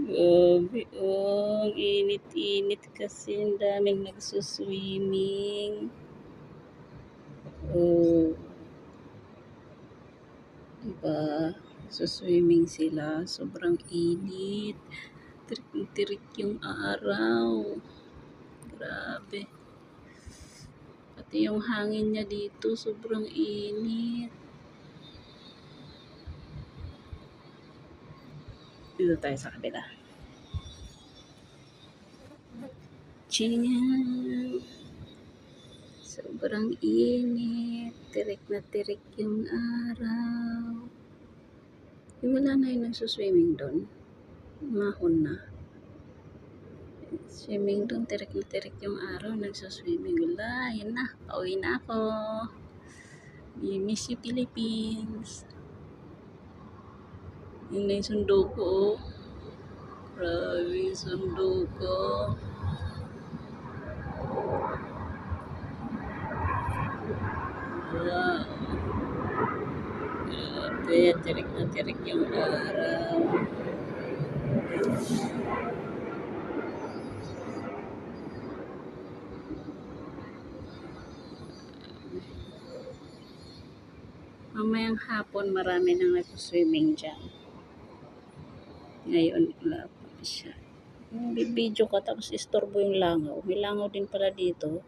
Grabe, oh, ang init-init kasi ang daming nagsuswimming. Oh, 'di ba? Suswimming sila, sobrang init. Tirik na tirik yung araw. Grabe. Pati yung hangin niya dito, sobrang init. Dito tayo sa kabila. Chill. Sobrang init. Tirik na tirik yung araw. Wala na yung nagsuswimming doon. Mahon na. Swimming doon, tirik na tirik yung araw. Nagsuswimming. Wala, yun na. Pauwi na ako. We miss you, Philippines. Yun na yung sundo ko, oh. Grabe yung sundo ko. Wow. Grabe, tirik na tirik yung araw. Mamayang hapon, marami nang nag-swimming dyan. Ngayon, wala pa siya. Bibidyo ka tapos istorbo yung langaw. May langaw din pala dito.